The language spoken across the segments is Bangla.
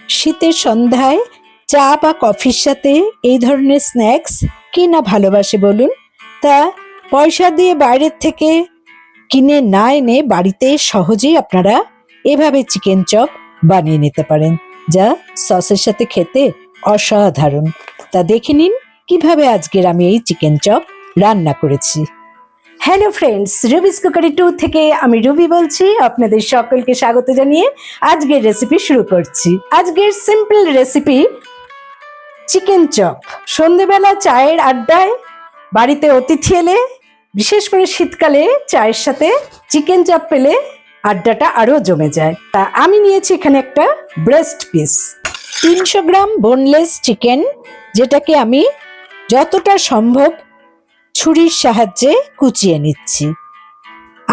শীতের সন্ধ্যায় চা বা কফির সাথে এই ধরনের স্ন্যাক্স কে না ভালোবাসে বলুন? তা পয়সা দিয়ে বাইরের থেকে কিনে না এনে বাড়িতে সহজেই আপনারা এভাবে চিকেন চপ বানিয়ে নিতে পারেন, যা সসের সাথে খেতে অসাধারণ। তা দেখে নিন কিভাবে আজকের আমি এই চিকেন চপ রান্না করেছি। হ্যালো ফ্রেন্ডস, রুবিস কুকারি 2 থেকে আমি রুবি বলছি। আপনাদের সকলকে স্বাগত জানিয়ে আজকের রেসিপি শুরু করছি। আজকের সিম্পল রেসিপি চিকেন চপ। সন্ধেবেলা চায়ের আড্ডায় বাড়িতে অতিথি এলে, বিশেষ করে শীতকালে চায়ের সাথে চিকেন চপ পেলে আড্ডাটা আরো জমে যায়। তা আমি নিয়েছি এখানে একটা ব্রেস্ট পিস, 300 গ্রাম বোনলেস চিকেন, যেটাকে আমি যতটা সম্ভব ছুরির সাহায্যে কুচিয়ে নিচ্ছি।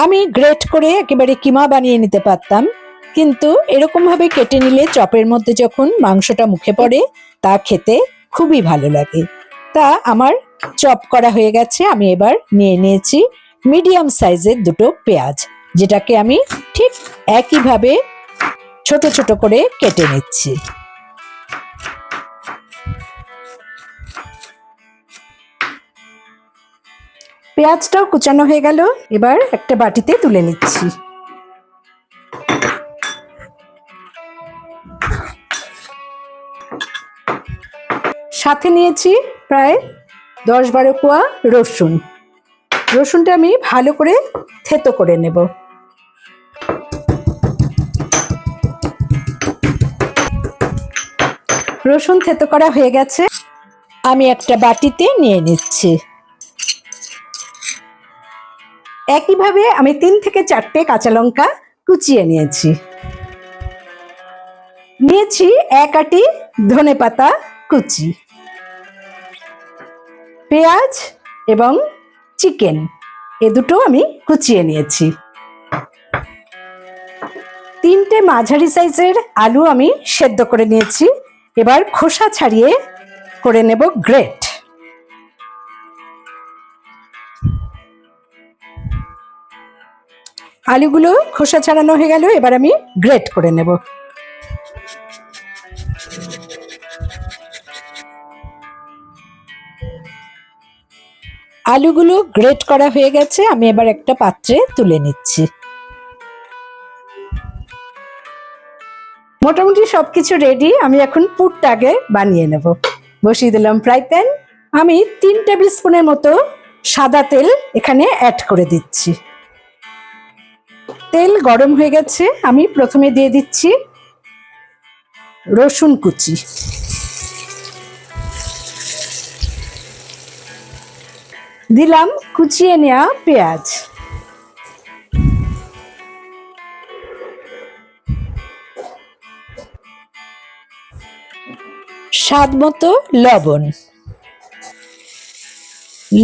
আমি গ্রেট করে একেবারে কিমা বানিয়ে নিতে পারতাম, কিন্তু এরকম ভাবে কেটে নিলে চপের মধ্যে যখন মাংসটা মুখে পড়ে তা খেতে খুবই ভালো লাগে। তা আমার চপ করা হয়ে গেছে। আমি এবার নিয়ে নিয়েছি মিডিয়াম সাইজের দুটো পেঁয়াজ, যেটাকে আমি ঠিক একইভাবে ছোট ছোট করে কেটে নিচ্ছি। পেঁয়াজটাও কুচানো হয়ে গেল, এবার একটা বাটিতে তুলে নিচ্ছি। সাথে নিয়েছি প্রায় 10-12 কোয়া রসুন। রসুনটা আমি ভালো করে থেতো করে নেব। রসুন থেতো করা হয়ে গেছে, আমি একটা বাটিতে নিয়ে নিচ্ছি। একইভাবে আমি 3 থেকে 4টে কাঁচা লঙ্কা কুচিয়ে নিয়েছি। নিয়েছি 1 আঁটি ধনেপাতা কুচি। পেঁয়াজ এবং চিকেন এ দুটো আমি কুচিয়ে নিয়েছি। 3টে মাঝারি সাইজের আলু আমি সেদ্ধ করে নিয়েছি। এবার খোসা ছাড়িয়ে করে নেব গ্রেট। আলুগুলো খোসা ছাড়ানো হয়ে গেল, এবার আমি গ্রেট করে নেব। আলুগুলো গ্রেট করা হয়ে গেছে, আমি এবার একটা পাত্রে তুলে নিচ্ছি। মোটামুটি সবকিছু রেডি। আমি এখন পুরটা আগে বানিয়ে নেব। বসিয়ে দিলাম ফ্রাই প্যান। আমি 3 টেবিল স্পুনের মতো সাদা তেল এখানে অ্যাড করে দিচ্ছি। তেল গরম হয়ে গেছে, আমি প্রথমে দিয়ে দিচ্ছি রসুন কুচি। দিলাম কুচিয়ে নেওয়া পেঁয়াজ। স্বাদ মতো লবণ।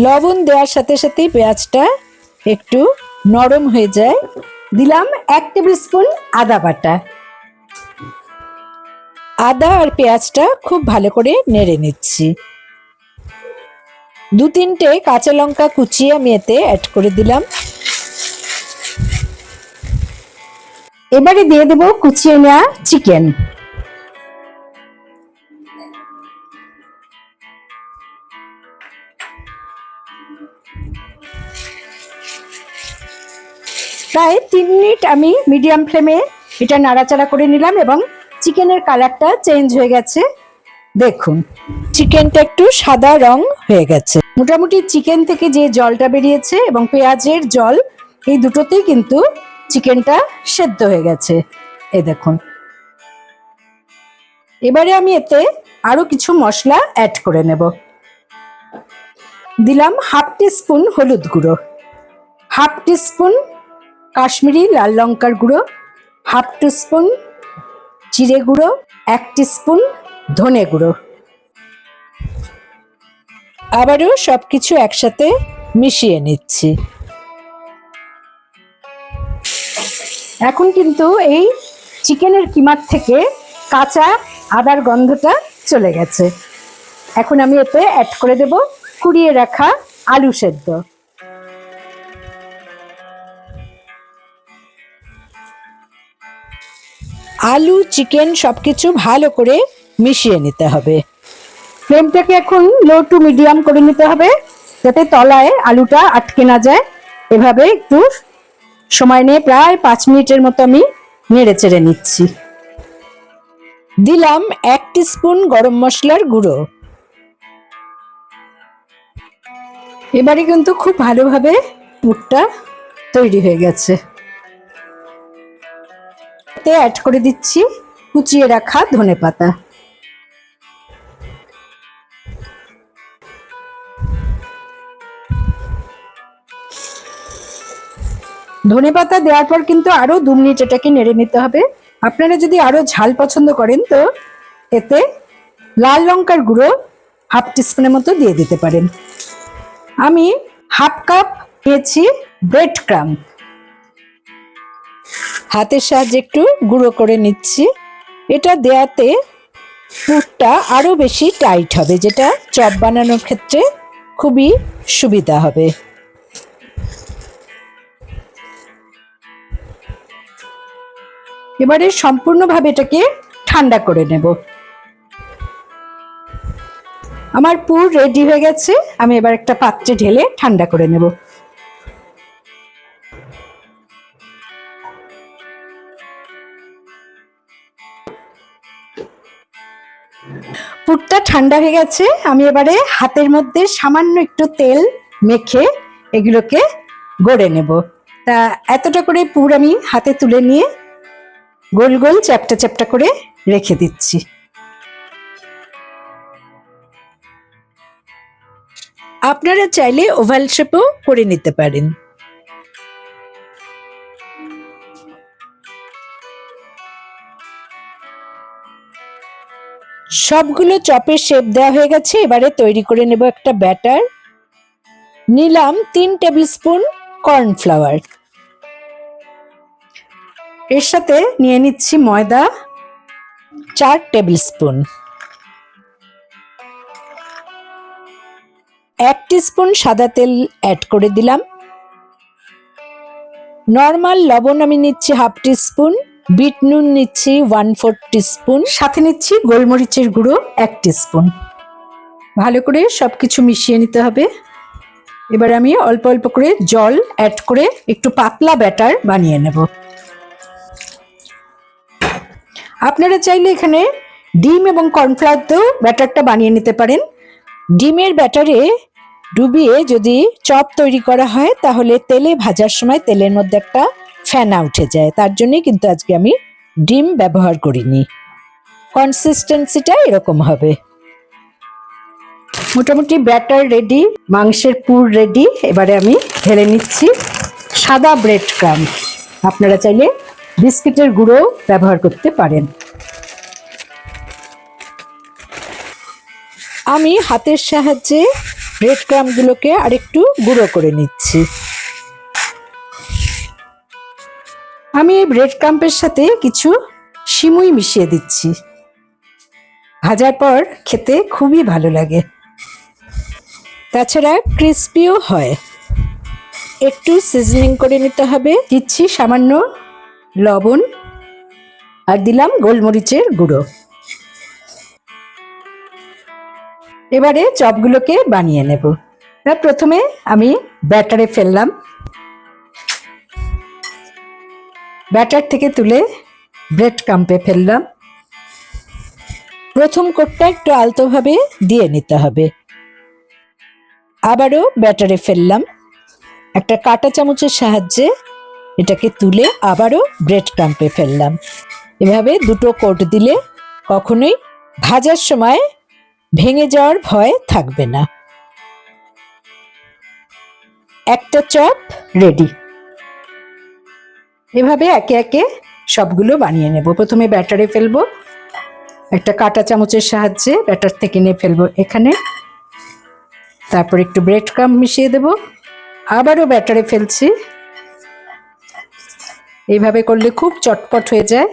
লবণ দেওয়ার সাথে সাথেই পেঁয়াজটা একটু নরম হয়ে যায়। দিলাম 1 টেবিল স্পুন আদা বাটা। আদা আর পেঁয়াজটা খুব ভালো করে নেড়ে নিচ্ছি। 2-3টে কাঁচা লঙ্কা কুচিয়ে আমি এতে অ্যাড করে দিলাম। এবারে দিয়ে দেব কুচিয়ে নেওয়া চিকেন। প্রায় 3 মিনিট আমি মিডিয়াম ফ্লেমে এটা নাড়াচাড়া করে নিলাম এবং চিকেনের কালারটা চেঞ্জ হয়ে গেছে। দেখুন চিকেনটা একটু সাদা রং হয়ে গেছে। মোটামুটি চিকেন থেকে যে জলটা বেরিয়েছে এবং পেঁয়াজের জল, এই দুটোতেই কিন্তু চিকেনটা সেদ্ধ হয়ে গেছে। এই দেখুন। এবারে আমি এতে আরো কিছু মশলা অ্যাড করে নেব। দিলাম 1/2 টিস্পুন হলুদ গুঁড়ো, 1/2 টিস্পুন কাশ্মীরি লাল লঙ্কার গুঁড়ো, 1/2 টিস্পুন জিরে গুঁড়ো, 1 টিস্পুন ধনে গুঁড়ো। আবারও সবকিছু একসাথে মিশিয়ে নিচ্ছি। এখন কিন্তু এই চিকেনের কিমার থেকে কাঁচা আদার গন্ধটা চলে গেছে। এখন আমি এতে অ্যাড করে দেব কুড়িয়ে রাখা আলু সেদ্ধ। আলু চিকেন সবকিছু ভালো করে মিশিয়ে নিতে হবে। ফ্লেমটাকে এখন লো টু মিডিয়াম করে নিতে হবে, যাতে তলায় আলুটা আটকে না যায়। এভাবে একটু সময় নিয়ে প্রায় 5 মিনিটের মতো আমি নেড়ে চেড়ে নিচ্ছি। দিলাম 1 টিস্পুন গরম মশলার গুঁড়ো। এবারে কিন্তু খুব ভালোভাবে পুরটা তৈরি হয়ে গেছে। এতে অ্যাড করে দিচ্ছি কুচিয়ে রাখা ধনেপাতা। ধনেপাতা দেওয়ার পর কিন্তু আরো 2 মিনিট এটাকে নেড়ে নিতে হবে। আপনারা যদি আরো ঝাল পছন্দ করেন তো এতে লাল লঙ্কার গুঁড়ো 1/2 টিস্পুনের মতো দিয়ে দিতে পারেন। আমি 1/2 কাপ নিয়েছি ব্রেড ক্রাম, হাতের সাহায্যে একটু গুঁড়ো করে নিচ্ছি। এটা দেওয়াতে পুরটা আরো বেশি টাইট হবে, যেটা চপ বানানোর ক্ষেত্রে খুবই সুবিধা হবে। এবারে সম্পূর্ণভাবে এটাকে ঠান্ডা করে নেব। আমার পুর রেডি হয়ে গেছে, আমি এবার একটা পাত্রে ঢেলে ঠান্ডা করে নেব। পুরটা ঠান্ডা হয়ে গেছে, আমি এবারে হাতের মধ্যে সামান্য একটু তেল মেখে এগুলোকে গড়ে নেব। তা এতটা করে পুর আমি হাতে তুলে নিয়ে গোল গোল চ্যাপ্টা চ্যাপ্টা করে রেখে দিচ্ছি। আপনারা চাইলে ওভাল শেপও করে নিতে পারেন। সবগুলো চপের শেপ দেওয়া হয়ে গেছে, এবারে তৈরি করে নেব একটা ব্যাটার। নিলাম 3 টেবিল স্পুন কর্নফ্লাওয়ার, এর সাথে নিয়ে নিচ্ছি ময়দা 4 টেবিল স্পুন, 1 টিস্পুন সাদা তেল অ্যাড করে দিলাম। নর্মাল লবণ আমি নিচ্ছি 1/2 টিস্পুন, বিট নুন নিচ্ছি 1/4 টিস্পুন, সাথে নিচ্ছি গোলমরিচের গুঁড়ো 1 টিস্পুন। ভালো করে সবকিছু মিশিয়ে নিতে হবে। এবার আমি অল্প অল্প করে জল অ্যাড করে একটু পাতলা ব্যাটার বানিয়ে নেব। আপনারা চাইলে এখানে ডিম এবং কর্নফ্লাওয়ার দিয়েও ব্যাটারটা বানিয়ে নিতে পারেন। ডিমের ব্যাটারে ডুবিয়ে যদি চপ তৈরি করা হয় তাহলে তেলে ভাজার সময় তেলের মধ্যে একটা ফেনা উঠে যায়, তার জন্যই কিন্তু আজকে আমি ডিম ব্যবহার করিনি। কনসিস্টেন্সিটা এরকম হবে। মোটামুটি ব্যাটার রেডি, মাংসের পুর রেডি। এবারে আমি ঢেলে নিচ্ছি সাদা ব্রেড ক্রাম্ব। আপনারা চাইলে বিস্কিটের গুঁড়ো ব্যবহার করতে পারেন। আমি হাতের সাহায্যে ব্রেড ক্রাম্বগুলোকে আরেকটু গুঁড়ো করে নিচ্ছি। আমি এই ব্রেড ক্রাম্বের সাথে কিছু সিমুই মিশিয়ে দিচ্ছি, ভাজার পর খেতে খুবই ভালো লাগে। তাছাড়া ক্রিস্পিও হয়। একটু সিজনিং করে নিতে হবে। দিচ্ছি সামান্য লবণ আর দিলাম গোলমরিচের গুঁড়ো। এবারে চপগুলোকে বানিয়ে নেব। তা প্রথমে আমি ব্যাটারে ফেললাম, ব্যাটার থেকে তুলে ব্রেড ক্রাম্বে ফেললাম। প্রথম কোটটা একটু আলতোভাবে দিয়ে নিতে হবে। আবারও ব্যাটারে ফেললাম, একটা কাঁটা চামচের সাহায্যে এটাকে তুলে আবারও ব্রেড ক্রাম্বে ফেললাম। এভাবে দুটো কোট দিলে কখনোই ভাজার সময় ভেঙে যাওয়ার ভয় থাকবে না। একটা চপ রেডি। এভাবে একে একে সবগুলো বানিয়ে নেব। প্রথমে ব্যাটারে ফেলবো, একটা কাঁটা চামচের সাহায্যে ব্যাটার থেকে নিয়ে ফেলবো এখানে। তারপর একটু ব্রেড ক্রাম্ব মিশিয়ে দেব, আবারও ব্যাটারে ফেলছি। এইভাবে করলে খুব চটপট হয়ে যায়।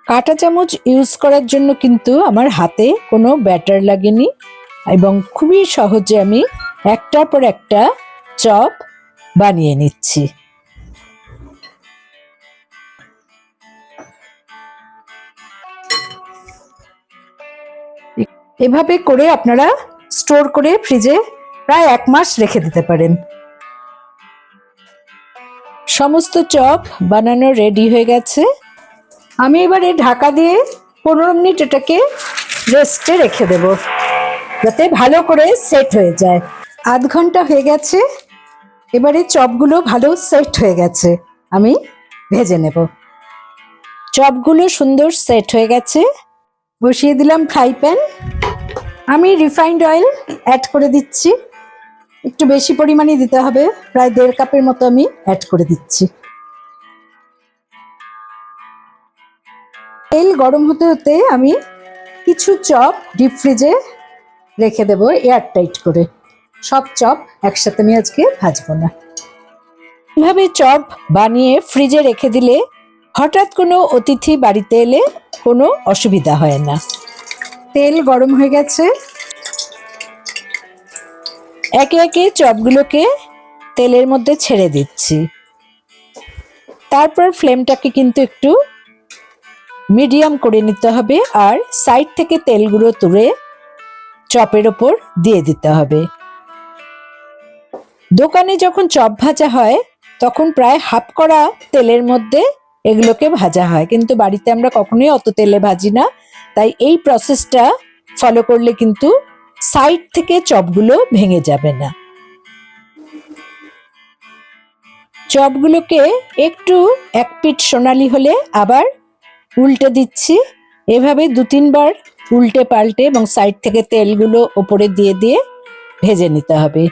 কাঁটা চামচ ইউজ করার জন্য কিন্তু আমার হাতে কোনো ব্যাটার লাগেনি এবং খুবই সহজে আমি একটার পর একটা চপ বানিয়ে নিচ্ছি। এভাবে করে আপনারা স্টোর করে ফ্রিজে প্রায় 1 মাস রেখে দিতে পারেন। সমস্ত চপ বানানো রেডি হয়ে গেছে। আমি এবারে ঢাকা দিয়ে 15 মিনিট এটাকে রেস্টে রেখে দেব, যাতে ভালো করে সেট হয়ে যায়। আধ ঘন্টা হয়ে গেছে। এবারে চপগুলো ভালো সেট হয়ে গেছে, আমি ভেজে নেব। চপগুলো সুন্দর সেট হয়ে গেছে। বসিয়ে দিলাম ফ্রাই প্যান। আমি রিফাইন্ড অয়েল অ্যাড করে দিচ্ছি, একটু বেশি পরিমাণে দিতে হবে, প্রায় 1.5 কাপের মতো আমি অ্যাড করে দিচ্ছি। তেল গরম হতে হতে আমি কিছু চপ ডিপ ফ্রিজে রেখে দেব এয়ার টাইট করে। সব চপ একসাথে আমি আজকে ভাজবো না। এভাবে চপ বানিয়ে ফ্রিজে রেখে দিলে হঠাৎ কোনো অতিথি বাড়িতে এলে কোনো অসুবিধা হয় না। তেল গরম হয়ে গেছে। একে একে চপগুলোকে তেলের মধ্যে ছেড়ে দিচ্ছি। তারপর ফ্লেমটাকে কিন্তু একটু মিডিয়াম করে নিতে হবে, আর সাইড থেকে তেলগুলো তুলে চপের ওপর দিয়ে দিতে হবে। দোকানে যখন চপ ভাজা হয় তখন প্রায় হাফ করা তেলের মধ্যে এগুলোকে ভাজা হয়, কিন্তু বাড়িতে আমরা কখনোই অত তেলে ভাজি না। তাই এই প্রসেসটা ফলো করলে কিন্তু সাইড থেকে চপগুলো ভেঙে যাবে না। চপগুলোকে একটু এক পিঠ সোনালি হলে আবার উল্টে দিচ্ছি। এভাবে 2-3 বার উল্টে পাল্টে এবং সাইড থেকে তেলগুলো ওপরে দিয়ে দিয়ে ভেজে নিতে হবে।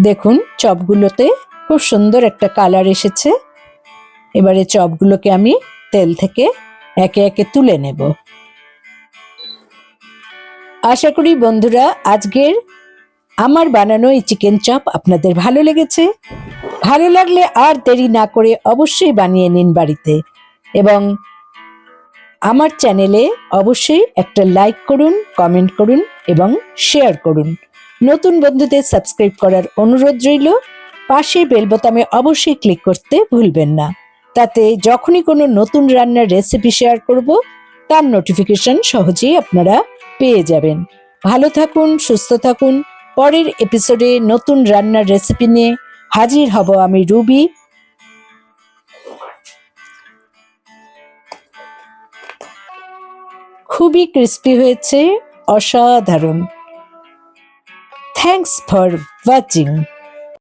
দেখুন চপগুলোতে খুব সুন্দর একটা কালার এসেছে। এবারে চপগুলোকে আমি তেল থেকে একে একে তুলে নেব। আশা করি বন্ধুরা আজকের আমার বানানো এই চিকেন চপ আপনাদের ভালো লেগেছে। ভালো লাগলে আর দেরি না করে অবশ্যই বানিয়ে নিন বাড়িতে, এবং আমার চ্যানেলে অবশ্যই একটা লাইক করুন, কমেন্ট করুন এবং শেয়ার করুন। নতুন বন্ধুদের সাবস্ক্রাইব করার অনুরোধ রইল। পাশে বেল বোতামে অবশ্যই ক্লিক করতে ভুলবেন না, তাতে যখনই কোনো নতুন রান্নার রেসিপি শেয়ার করব তার নোটিফিকেশন সহজেই আপনারা পেয়ে যাবেন। ভালো থাকুন, সুস্থ থাকুন। পরের এপিসোডে নতুন রান্নার রেসিপি নিয়ে হাজির হব আমি রুবি। খুবই ক্রিস্পি হয়েছে, অসাধারণ। Thanks for watching.